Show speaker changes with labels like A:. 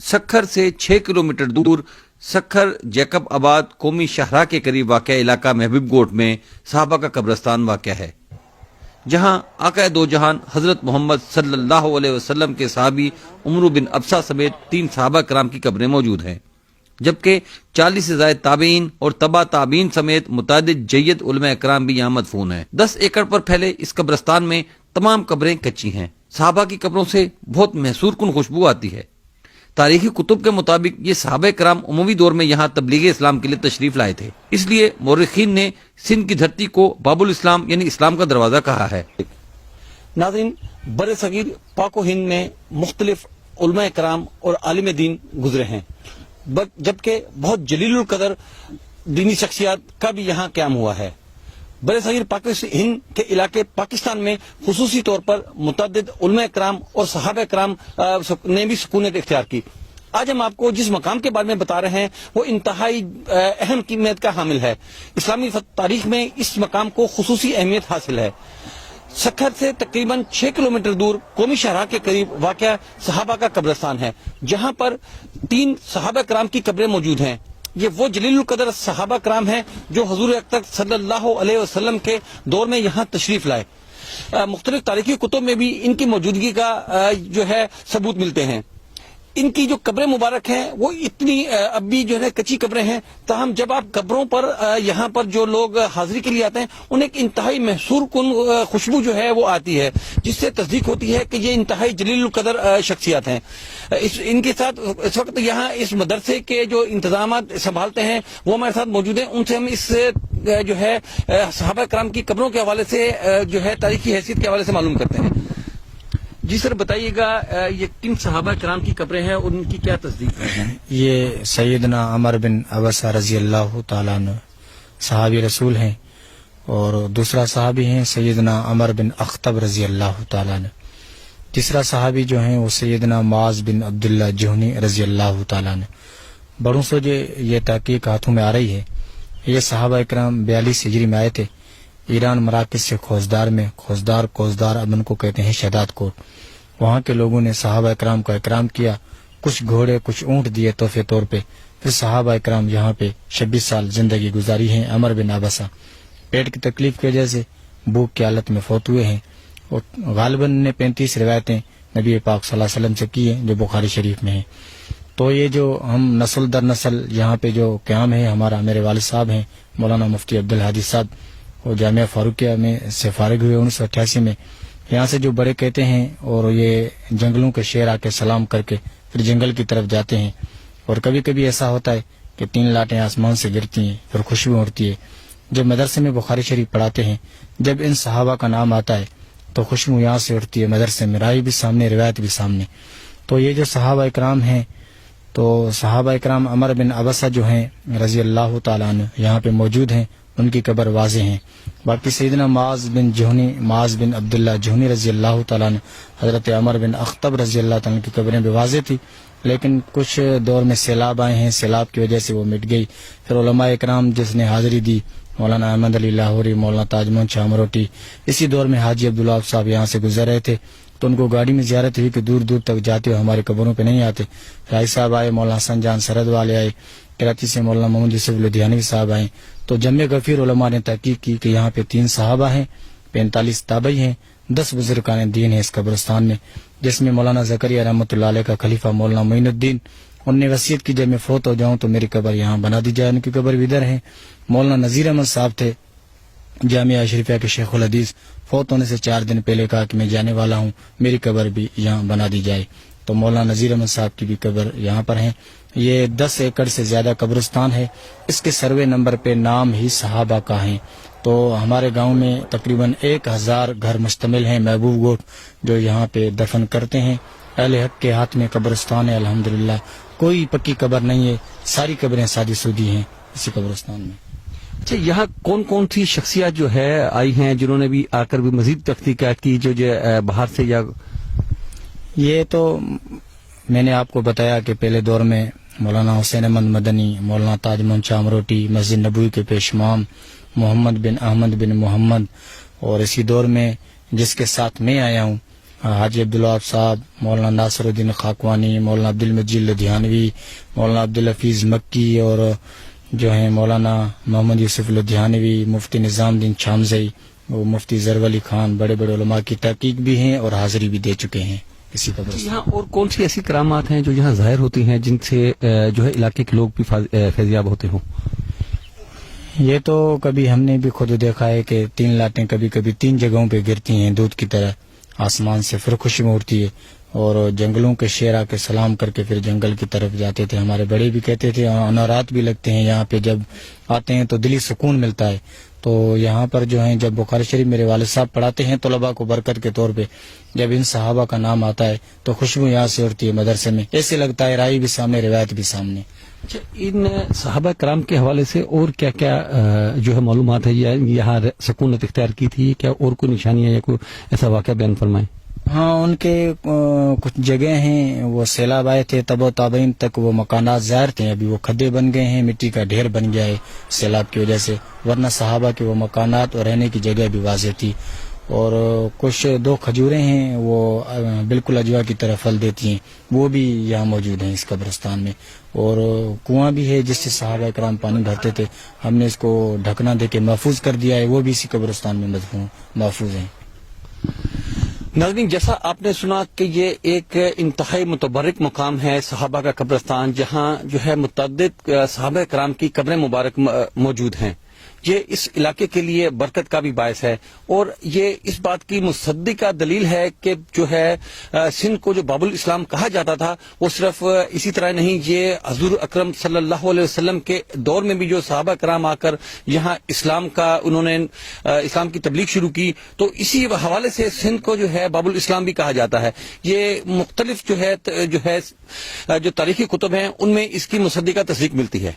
A: سکھر سے 6 کلومیٹر دور سکھر جیکب آباد قومی شاہراہ کے قریب واقع علاقہ محبوب گوٹ میں صحابہ کا قبرستان واقع ہے، جہاں آقا دو جہان حضرت محمد صلی اللہ علیہ وسلم کے صحابی عمرو بن ابسہ سمیت 3 صحابہ کرام کی قبریں موجود ہیں، جبکہ 40 سے زائد تابعین اور تبع تابعین سمیت متعدد جید علماء اکرام بھی یہاں مدفون ہیں۔ 10 ایکڑ پر پھیلے اس قبرستان میں تمام قبریں کچی ہیں۔ صحابہ کی قبروں سے بہت محسور کن خوشبو آتی ہے۔ تاریخی کتب کے مطابق یہ صحابہ کرام عمومی دور میں یہاں تبلیغ اسلام کے لیے تشریف لائے تھے، اس لیے مورخین نے سندھ کی دھرتی کو باب الاسلام یعنی اسلام کا دروازہ کہا ہے۔
B: ناظرین، بر صغیر پاک و ہند میں مختلف علماء کرام اور عالم دین گزرے ہیں، جبکہ بہت جلیل القدر دینی شخصیات کا بھی یہاں قیام ہوا ہے۔ بر صغیر ہند کے علاقے پاکستان میں خصوصی طور پر متعدد علماء کرام اور صحابہ کرام نے بھی سکونت اختیار کی۔ آج ہم آپ کو جس مقام کے بارے میں بتا رہے ہیں وہ انتہائی اہم قیمت کا حامل ہے۔ اسلامی تاریخ میں اس مقام کو خصوصی اہمیت حاصل ہے۔ سکھر سے تقریباً 6 کلومیٹر دور قومی شاہراہ کے قریب واقع صحابہ کا قبرستان ہے، جہاں پر 3 صحابہ کرام کی قبریں موجود ہیں۔ یہ وہ جلیل القدر صحابہ کرام ہیں جو حضور اکرم صلی اللہ علیہ وسلم کے دور میں یہاں تشریف لائے۔ مختلف تاریخی کتب میں بھی ان کی موجودگی کا جو ہے ثبوت ملتے ہیں۔ ان کی جو قبریں مبارک ہیں وہ اتنی اب بھی جو ہے کچی قبریں ہیں، تاہم جب آپ قبروں پر یہاں پر جو لوگ حاضری کے لیے آتے ہیں انہیں ایک انتہائی محسور کن خوشبو جو ہے وہ آتی ہے، جس سے تصدیق ہوتی ہے کہ یہ انتہائی جلیل القدر شخصیات ہیں۔ ان کے ساتھ اس وقت یہاں اس مدرسے کے جو انتظامات سنبھالتے ہیں وہ ہمارے ساتھ موجود ہیں، ان سے ہم اس جو ہے صحابہ کرام کی قبروں کے حوالے سے جو ہے تاریخی حیثیت کے حوالے سے معلوم کرتے ہیں۔ جی سر، بتائیے گا یہ کن صحابہ کرام کی قبریں ہیں اور ان کی کیا تصدیق ہے؟
C: یہ سیدنا عمر بن ابسہ رضی اللہ تعالیٰ عنہ صحابی رسول ہیں، اور دوسرا صحابی ہیں سیدنا عمر بن اخطب رضی اللہ تعالیٰ عنہ۔ تیسرا صحابی جو ہیں وہ سیدنا معاذ بن عبداللہ جہنی رضی اللہ تعالیٰ عنہ۔ بڑوں سے جو یہ تحقیق ہاتھوں میں آ رہی ہے، یہ صحابہ اکرام 42 ہجری میں آئے تھے ایران مراکز سے خوزدار میں۔ کوزدار اب ان کو کہتے ہیں شہداد کوٹ۔ وہاں کے لوگوں نے صحابہ اکرام کا اکرام کیا، کچھ گھوڑے کچھ اونٹ دیے تحفے طور پہ۔ پھر صحابہ اکرام یہاں پہ 26 سال زندگی گزاری ہیں۔ عمر بن ابسہ پیٹ کی تکلیف کی وجہ سے بھوک کی حالت میں فوت ہوئے ہیں، اور غالباً نے 35 روایتیں نبی پاک صلی اللہ علیہ وسلم سے کی ہیں جو بخاری شریف میں ہیں۔ تو یہ جو ہم نسل در نسل یہاں پہ جو قیام ہے ہمارا، میرے والد صاحب ہیں مولانا مفتی عبدالحادی صاحب، وہ جامعہ فاروقیہ میں سے فارغ ہوئے 1988 میں۔ یہاں سے جو بڑے کہتے ہیں اور یہ جنگلوں کے شیر آ کے سلام کر کے پھر جنگل کی طرف جاتے ہیں، اور کبھی کبھی ایسا ہوتا ہے کہ 3 لاٹیں آسمان سے گرتی ہیں، پھر خوشبو اڑتی ہے۔ جب مدرسے میں بخاری شریف پڑھاتے ہیں، جب ان صحابہ کا نام آتا ہے تو خوشبو یہاں سے اڑتی ہے، مدرسے میں رائی بھی سامنے، روایت بھی سامنے۔ تو یہ جو صحابہ اکرام ہیں، تو صحابہ اکرام عمر بن ابسہ جو ہیں رضی اللہ تعالیٰ عنہ یہاں پہ موجود ہیں، ان کی قبر واضح ہیں۔ باقی سیدنا معاذ بن عبداللہ جہنی رضی اللہ تعالیٰ عنہ، حضرت عمر بن اخطب رضی اللہ تعالیٰ عنہ کی قبریں بھی واضح تھی، لیکن کچھ دور میں سیلاب آئے ہیں، سیلاب کی وجہ سے وہ مٹ گئی۔ پھر علماء اکرام جس نے حاضری دی، مولانا احمد علی لاہوری، مولانا تاج محمد شاہ مروٹی، اسی دور میں حاجی عبداللہ صاحب یہاں سے گزر رہے تھے، تو ان کو گاڑی میں زیارت ہوئی کہ دور دور تک جاتے ہو، ہماری قبروں پہ نہیں آتے۔ رائی صاحب آئے، مولانا حسن جان سرد والے آئے، کراچی سے مولانا محمد یوسف لدھیانوی صاحب آئے۔ تو جمع غفیر علماء نے تحقیق کی کہ یہاں پہ 3 صحابہ ہیں، 45 تابعی ہیں، 10 بزرگان دین ہیں اس قبرستان میں، جس میں مولانا زکریا رحمۃ اللہ علیہ کا خلیفہ مولانا معین الدین، ان نے وصیت کی جب میں فوت ہو جاؤں تو میری قبر یہاں بنا دی جائے، ان کی قبر بھی ادھر ہے۔ مولانا نذیر احمد صاحب تھے جامعہ اشرفیہ کے شیخ الحدیث، فوت ہونے سے 4 دن پہلے کہا کہ میں جانے والا ہوں، میری قبر بھی یہاں بنا دی جائے، تو مولانا نذیر احمد صاحب کی بھی قبر یہاں پر ہیں۔ یہ 10 ایکڑ سے زیادہ قبرستان ہے، اس کے سروے نمبر پہ نام ہی صحابہ کا ہیں۔ تو ہمارے گاؤں میں تقریباً 1000 گھر مشتمل ہیں محبوب گوٹ جو یہاں پہ دفن کرتے ہیں۔ اہل حق کے ہاتھ میں قبرستان ہے الحمدللہ، کوئی پکی قبر نہیں ہے، ساری قبریں سادی سودی ہیں اسی قبرستان میں۔
B: اچھا، یہاں کون کون سی شخصیات جو ہے آئی ہیں جنہوں نے بھی آ کر بھی مزید تحقیقات کی جو باہر سے؟ یا
C: یہ تو میں نے آپ کو بتایا کہ پہلے دور میں مولانا حسین احمد مدنی، مولانا تاج محمد شاہ مروٹی، مسجد نبوی کے پیشمام محمد بن احمد بن محمد، اور اسی دور میں جس کے ساتھ میں آیا ہوں حاجی عبدالوہاب صاحب، مولانا ناصر الدین خاکوانی، مولانا عبدالمجید لدھیانوی، مولانا عبدالحفیظ مکی اور جو ہیں مولانا محمد یوسف لدھیانوی، مفتی نظام الدین چھامزئی، وہ مفتی ظرف علی خان، بڑے بڑے علماء کی تحقیق بھی ہیں اور حاضری بھی دے چکے ہیں اسی قبرستان۔
D: یہاں اور کون سی ایسی کرامات ہیں جو یہاں ظاہر ہوتی ہیں جن سے جو ہے علاقے کے لوگ بھی فیضیاب ہوتے ہوں؟
C: یہ تو کبھی ہم نے بھی خود دیکھا ہے کہ 3 لاٹیں کبھی کبھی 3 جگہوں پہ گرتی ہیں دودھ کی طرح آسمان سے، پھر خوشبو اٹھتی ہے، اور جنگلوں کے شیر آ کے سلام کر کے پھر جنگل کی طرف جاتے تھے۔ ہمارے بڑے بھی کہتے تھے انورات بھی لگتے ہیں یہاں پہ، جب آتے ہیں تو دلی سکون ملتا ہے۔ تو یہاں پر جو ہیں جب بخاری شریف میرے والد صاحب پڑھاتے ہیں طلباء کو برکت کے طور پہ، جب ان صحابہ کا نام آتا ہے تو خوشبو یہاں سے اٹھتی ہے مدرسے میں، ایسے لگتا ہے رائی بھی سامنے، روایت بھی سامنے۔
D: اچھا، ان صحابہ کرام کے حوالے سے اور کیا کیا جو ہے معلومات ہے؟ یہاں سکونت اختیار کی تھی کیا؟ اور کوئی نشانیاں یا کوئی ایسا واقعہ بیان فرمائیں۔
C: ہاں، ان کے کچھ جگہ ہیں، وہ سیلاب آئے تھے تب و تابعین تک وہ مکانات ظاہر تھے، ابھی وہ کھڈے بن گئے ہیں، مٹی کا ڈھیر بن گیا ہے سیلاب کی وجہ سے، ورنہ صحابہ کے وہ مکانات اور رہنے کی جگہ بھی واضح تھی۔ اور کچھ 2 کھجوریں ہیں وہ بالکل اجوا کی طرح پھل دیتی ہیں، وہ بھی یہاں موجود ہیں اس قبرستان میں۔ اور کنواں بھی ہے جس سے صحابہ کرام پانی بھرتے تھے، ہم نے اس کو ڈھکنا دے کے محفوظ کر دیا ہے، وہ بھی اسی قبرستان میں محفوظ ہیں۔
D: ناظرین، جیسا آپ نے سنا کہ یہ ایک انتہائی متبرک مقام ہے صحابہ کا قبرستان، جہاں جو ہے متعدد صحابہ کرام کی قبریں مبارک موجود ہیں۔ یہ اس علاقے کے لیے برکت کا بھی باعث ہے، اور یہ اس بات کی مصدقہ دلیل ہے کہ جو ہے سندھ کو جو باب الاسلام کہا جاتا تھا وہ صرف اسی طرح نہیں، یہ حضور اکرم صلی اللہ علیہ وسلم کے دور میں بھی جو صحابہ کرام آ کر یہاں اسلام کا انہوں نے اسلام کی تبلیغ شروع کی، تو اسی حوالے سے سندھ کو جو ہے باب الاسلام بھی کہا جاتا ہے۔ یہ مختلف جو تاریخی کتب ہیں ان میں اس کی مصدقہ تصدیق ملتی ہے۔